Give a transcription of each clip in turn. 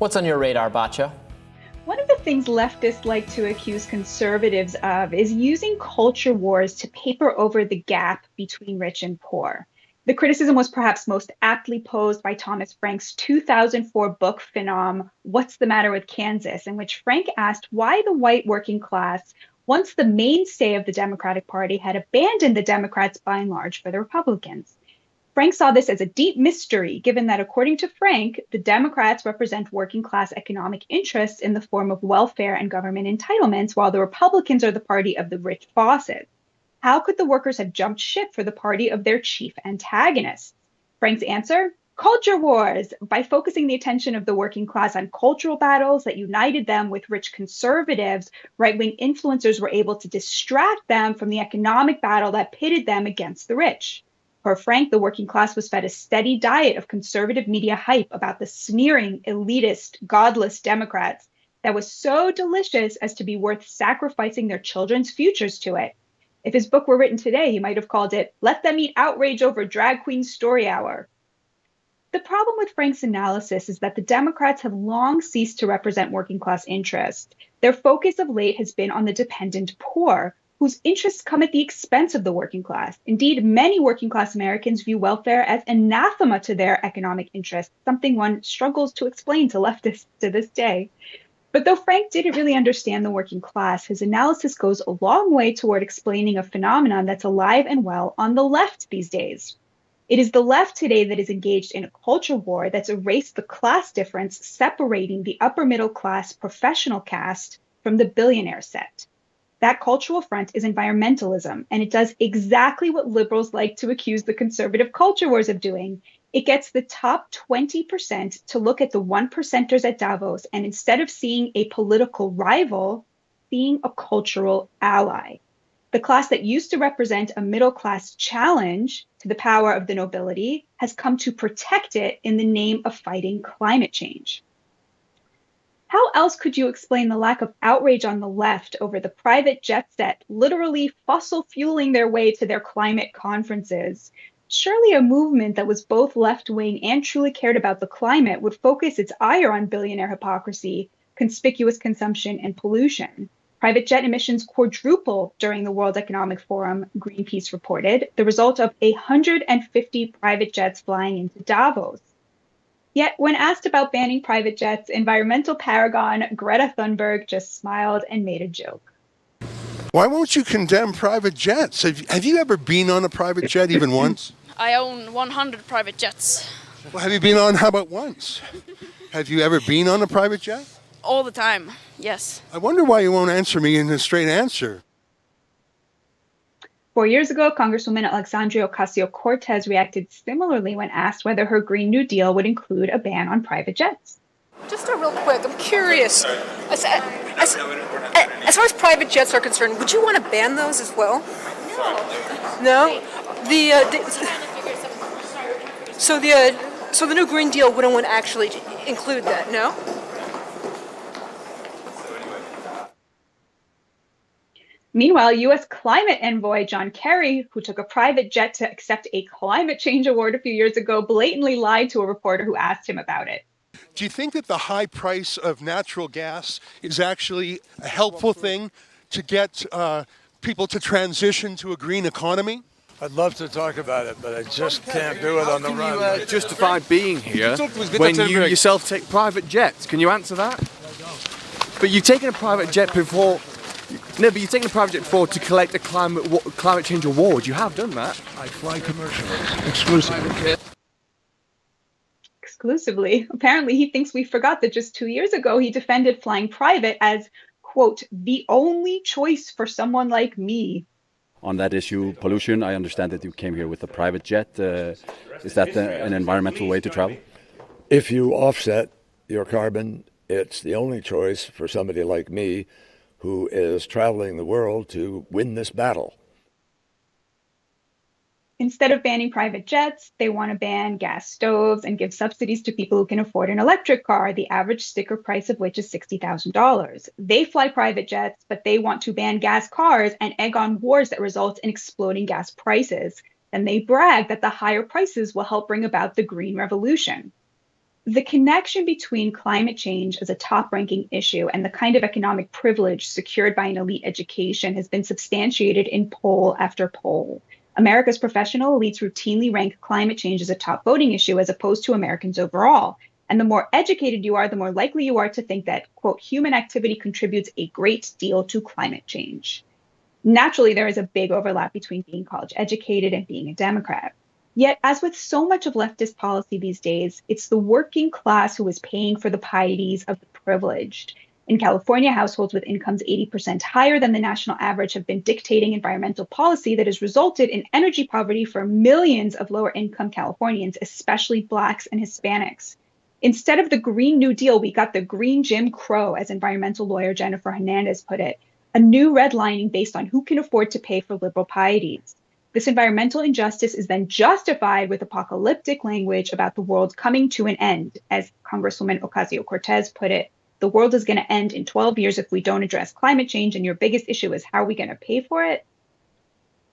What's on your radar, Batya? One of the things leftists like to accuse conservatives of is using culture wars to paper over the gap between rich and poor. The criticism was perhaps most aptly posed by Thomas Frank's 2004 book, Phenom, What's the Matter with Kansas?, in which Frank asked why the white working class, once the mainstay of the Democratic Party, had abandoned the Democrats by and large for the Republicans. Frank saw this as a deep mystery, given that, according to Frank, the Democrats represent working class economic interests in the form of welfare and government entitlements, while the Republicans are the party of the rich bosses. How could the workers have jumped ship for the party of their chief antagonists? Frank's answer? Culture wars. By focusing the attention of the working class on cultural battles that united them with rich conservatives, right-wing influencers were able to distract them from the economic battle that pitted them against the rich. For Frank, the working class was fed a steady diet of conservative media hype about the sneering, elitist, godless Democrats that was so delicious as to be worth sacrificing their children's futures to it. If his book were written today, he might have called it, Let Them Eat Outrage Over Drag Queen Story Hour. The problem with Frank's analysis is that the Democrats have long ceased to represent working class interests. Their focus of late has been on the dependent poor, whose interests come at the expense of the working class. Indeed, many working class Americans view welfare as anathema to their economic interests, something one struggles to explain to leftists to this day. But though Frank didn't really understand the working class, his analysis goes a long way toward explaining a phenomenon that's alive and well on the left these days. It is the left today that is engaged in a culture war that's erased the class difference separating the upper middle class professional caste from the billionaire set. That cultural front is environmentalism, and it does exactly what liberals like to accuse the conservative culture wars of doing. It gets the top 20% to look at the 1%ers at Davos, and instead of seeing a political rival, seeing a cultural ally. The class that used to represent a middle-class challenge to the power of the nobility has come to protect it in the name of fighting climate change. How else could you explain the lack of outrage on the left over the private jet set literally fossil fueling their way to their climate conferences? Surely a movement that was both left-wing and truly cared about the climate would focus its ire on billionaire hypocrisy, conspicuous consumption, and pollution. Private jet emissions quadrupled during the World Economic Forum, Greenpeace reported, the result of 150 private jets flying into Davos. Yet, when asked about banning private jets, environmental paragon Greta Thunberg just smiled and made a joke. Why won't you condemn private jets? Have you ever been on a private jet even once? I own 100 private jets. Well, have you been on, how about once? Have you ever been on a private jet? All the time, yes. I wonder why you won't answer me in a straight answer. 4 years ago, Congresswoman Alexandria Ocasio-Cortez reacted similarly when asked whether her Green New Deal would include a ban on private jets. Just a real quick, I'm curious. As far as private jets are concerned, would you want to ban those as well? No. So the new Green Deal wouldn't actually include that, no? Meanwhile, U.S. climate envoy John Kerry, who took a private jet to accept a climate change award a few years ago, blatantly lied to a reporter who asked him about it. Do you think that the high price of natural gas is actually a helpful thing to get people to transition to a green economy? I'd love to talk about it, but I just can't do it on the run. How can you justify being here when you yourself take private jets? Can you answer that? But you've taken a private jet before. No, but you've taken a private jet before to collect a climate change award. You have done that. I fly commercially, exclusively. Exclusively. Apparently, he thinks we forgot that just 2 years ago, he defended flying private as, quote, the only choice for someone like me. On that issue, pollution, I understand that you came here with a private jet. Is that an environmental way to travel? If you offset your carbon, it's the only choice for somebody like me who is traveling the world to win this battle. Instead of banning private jets, they want to ban gas stoves and give subsidies to people who can afford an electric car, the average sticker price of which is $60,000. They fly private jets, but they want to ban gas cars and egg on wars that result in exploding gas prices. And they brag that the higher prices will help bring about the green revolution. The connection between climate change as a top-ranking issue and the kind of economic privilege secured by an elite education has been substantiated in poll after poll. America's professional elites routinely rank climate change as a top voting issue as opposed to Americans overall. And the more educated you are, the more likely you are to think that, quote, human activity contributes a great deal to climate change. Naturally, there is a big overlap between being college educated and being a Democrat. Yet, as with so much of leftist policy these days, it's the working class who is paying for the pieties of the privileged. In California, households with incomes 80% higher than the national average have been dictating environmental policy that has resulted in energy poverty for millions of lower income Californians, especially Blacks and Hispanics. Instead of the Green New Deal, we got the Green Jim Crow, as environmental lawyer Jennifer Hernandez put it, a new redlining based on who can afford to pay for liberal pieties. This environmental injustice is then justified with apocalyptic language about the world coming to an end. As Congresswoman Ocasio-Cortez put it, the world is going to end in 12 years if we don't address climate change, and your biggest issue is how are we going to pay for it?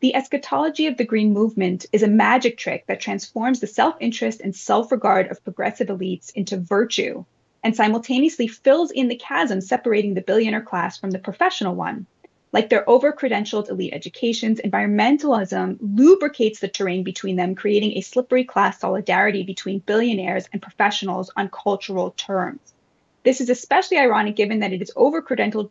The eschatology of the Green Movement is a magic trick that transforms the self-interest and self-regard of progressive elites into virtue and simultaneously fills in the chasm separating the billionaire class from the professional one. Like their over-credentialed elite educations, environmentalism lubricates the terrain between them, creating a slippery class solidarity between billionaires and professionals on cultural terms. This is especially ironic given that it is over-credentialed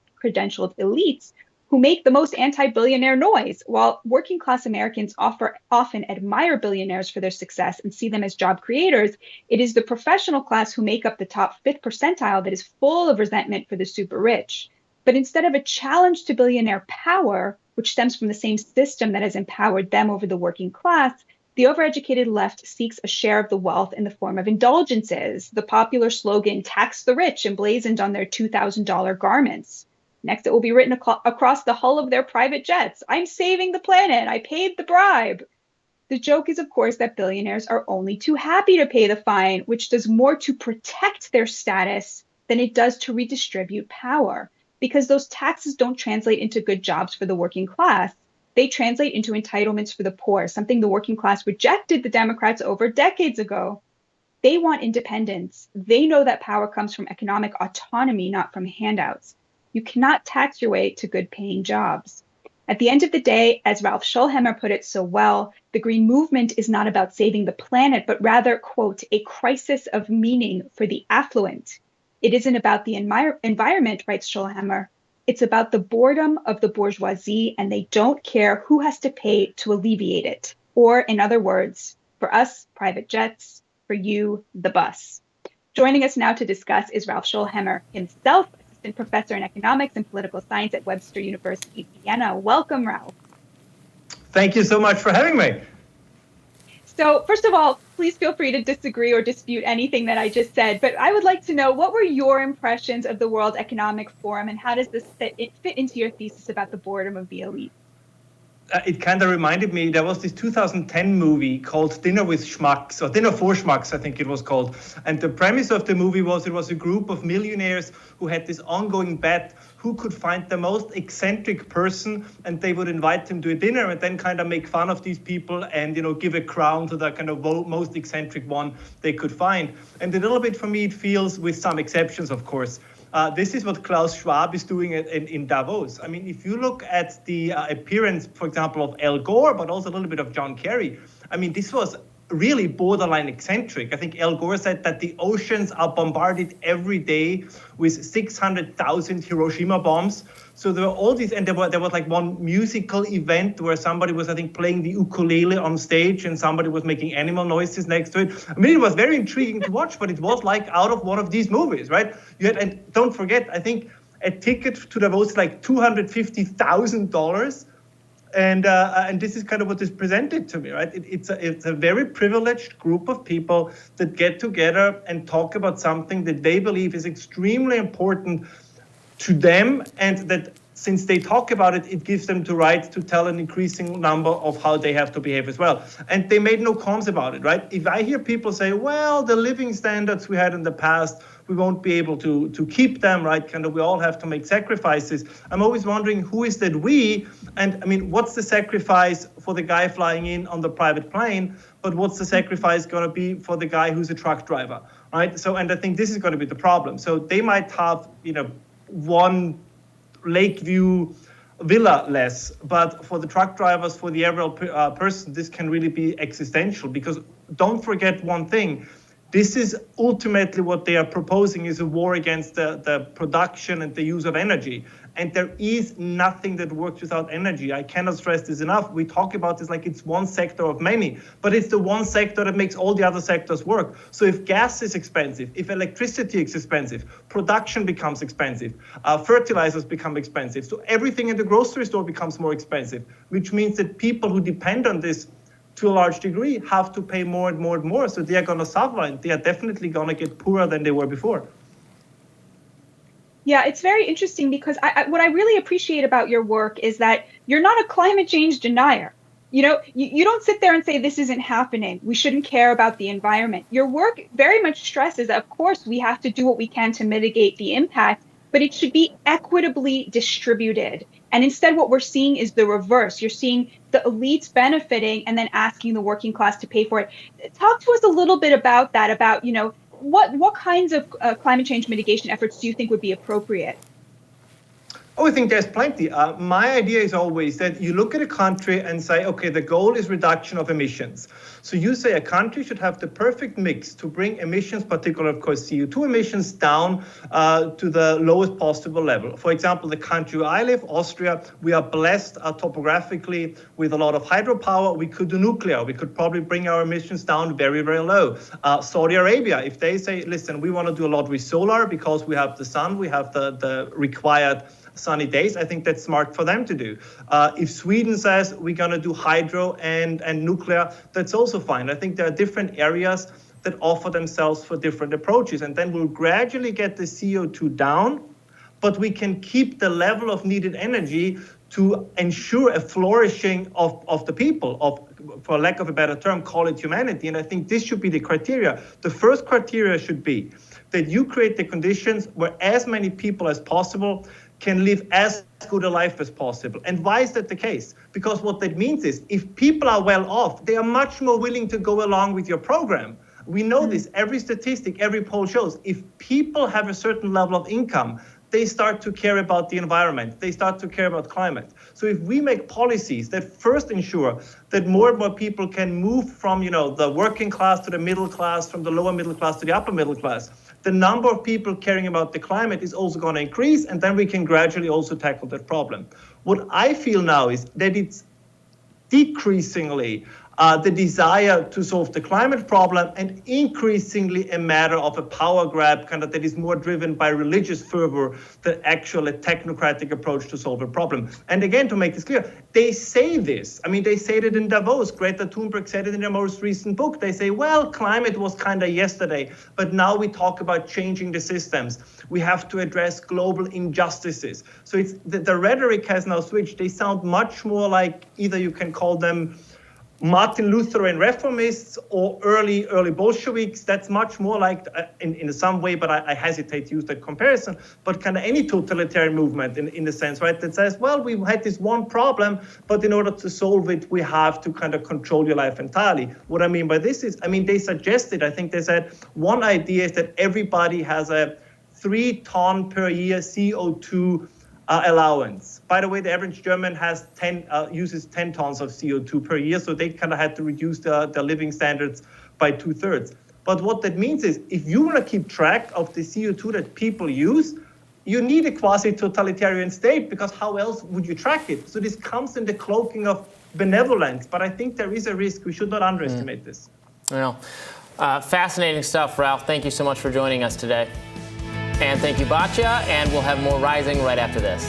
elites who make the most anti-billionaire noise. While working-class Americans often admire billionaires for their success and see them as job creators, it is the professional class who make up the top 5th percentile that is full of resentment for the super rich. But instead of a challenge to billionaire power, which stems from the same system that has empowered them over the working class, the overeducated left seeks a share of the wealth in the form of indulgences, the popular slogan, tax the rich, emblazoned on their $2,000 garments. Next, it will be written across the hull of their private jets, I'm saving the planet, I paid the bribe. The joke is, of course, that billionaires are only too happy to pay the fine, which does more to protect their status than it does to redistribute power. Because those taxes don't translate into good jobs for the working class. They translate into entitlements for the poor, something the working class rejected the Democrats over decades ago. They want independence. They know that power comes from economic autonomy, not from handouts. You cannot tax your way to good paying jobs. At the end of the day, as Ralph Schulheimer put it so well, the Green Movement is not about saving the planet, but rather, quote, a crisis of meaning for the affluent. It isn't about the environment, writes Schulheimer. It's about the boredom of the bourgeoisie, and they don't care who has to pay to alleviate it. Or, in other words, for us, private jets, for you, the bus. Joining us now to discuss is Ralph Schulheimer himself, assistant professor in economics and political science at Webster University, Vienna. Welcome, Ralph. Thank you so much for having me. So first of all, please feel free to disagree or dispute anything that I just said, but I would like to know, what were your impressions of the World Economic Forum, and how does this fit into your thesis about the boredom of the elite? It kind of reminded me, there was this 2010 movie called Dinner with Schmucks, or Dinner for Schmucks, I think it was called. And the premise of the movie was it was a group of millionaires who had this ongoing bet who could find the most eccentric person, and they would invite them to a dinner and then kind of make fun of these people and, you know, give a crown to the kind of most eccentric one they could find. And a little bit for me, it feels, with some exceptions, of course, this is what Klaus Schwab is doing in Davos. I mean, if you look at the appearance, for example, of Al Gore, but also a little bit of John Kerry, I mean, this was really borderline eccentric. I think Al Gore said that the oceans are bombarded every day with 600,000 Hiroshima bombs. So there were all these, and there was like one musical event where somebody was, I think, playing the ukulele on stage and somebody was making animal noises next to it. I mean, it was very intriguing to watch, but it was like out of one of these movies, right? And don't forget, I think a ticket to Davos is like $250,000. And this is kind of what is presented to me, right? It's a very privileged group of people that get together and talk about something that they believe is extremely important to them, and that since they talk about it, it gives them the right to tell an increasing number of how they have to behave as well. And they made no qualms about it, right? If I hear people say, well, the living standards we had in the past, we won't be able to keep them, right? Kind of, we all have to make sacrifices. I'm always wondering, who is that we? And I mean, what's the sacrifice for the guy flying in on the private plane? But what's the sacrifice going to be for the guy who's a truck driver? right? So, and I think this is going to be the problem. So they might have, one Lakeview villa less, but for the truck drivers, for the average person, this can really be existential, because don't forget one thing. This is ultimately what they are proposing is a war against the production and the use of energy. And there is nothing that works without energy. I cannot stress this enough. We talk about this like it's one sector of many, but it's the one sector that makes all the other sectors work. So if gas is expensive, if electricity is expensive, production becomes expensive, fertilizers become expensive. So everything in the grocery store becomes more expensive, which means that people who depend on this to a large degree have to pay more and more and more. So they are going to suffer, and they are definitely going to get poorer than they were before. Yeah, it's very interesting because what I really appreciate about your work is that you're not a climate change denier. You don't sit there and say this isn't happening, we shouldn't care about the environment. Your work very much stresses that, of course, we have to do what we can to mitigate the impact, but it should be equitably distributed. And instead, what we're seeing is the reverse. You're seeing the elites benefiting and then asking the working class to pay for it. Talk to us a little bit about that, about, what kinds of climate change mitigation efforts do you think would be appropriate? Oh, I think there's plenty. My idea is always that you look at a country and say, okay, the goal is reduction of emissions. So you say a country should have the perfect mix to bring emissions, particularly, of course, CO2 emissions, down to the lowest possible level. For example, the country where I live, Austria, we are blessed topographically with a lot of hydropower. We could do nuclear. We could probably bring our emissions down very, very low. Saudi Arabia, if they say, listen, we want to do a lot with solar because we have the sun, we have the required sunny days, I think that's smart for them to do. If Sweden says we're going to do hydro and nuclear, that's also fine. I think there are different areas that offer themselves for different approaches, and then we'll gradually get the CO2 down, but we can keep the level of needed energy to ensure a flourishing of the people, for lack of a better term, call it humanity. And I think this should be the criteria. The first criteria should be that you create the conditions where as many people as possible can live as good a life as possible. And why is that the case? Because what that means is if people are well off, they are much more willing to go along with your program. We know this. Every statistic, every poll shows if people have a certain level of income, they start to care about the environment. They start to care about climate. So if we make policies that first ensure that more and more people can move from, the working class to the middle class, from the lower middle class to the upper middle class, the number of people caring about the climate is also going to increase, and then we can gradually also tackle that problem. What I feel now is that it's decreasingly the desire to solve the climate problem and increasingly a matter of a power grab that is more driven by religious fervor than actual a technocratic approach to solve a problem. And again, to make this clear, they say this. I mean, they said it in Davos. Greta Thunberg said it in her most recent book. They say, well, climate was yesterday, but now we talk about changing the systems. We have to address global injustices. So it's the rhetoric has now switched. They sound much more like either you can call them Martin Lutheran reformists or early Bolsheviks. That's much more like, in some way, but I hesitate to use that comparison, but any totalitarian movement in the sense, right, that says, well, we had this one problem, but in order to solve it, we have to control your life entirely. What I mean by this is, they suggested, I think they said, one idea is that everybody has a 3 ton per year CO2 allowance. By the way, the average German uses 10 tons of CO2 per year, so they had to reduce their living standards by 2/3. But what that means is, if you want to keep track of the CO2 that people use, you need a quasi-totalitarian state, because how else would you track it? So this comes in the cloaking of benevolence, but I think there is a risk. We should not underestimate this. Well, fascinating stuff, Ralph. Thank you so much for joining us today. And thank you, Batya, and we'll have more Rising right after this.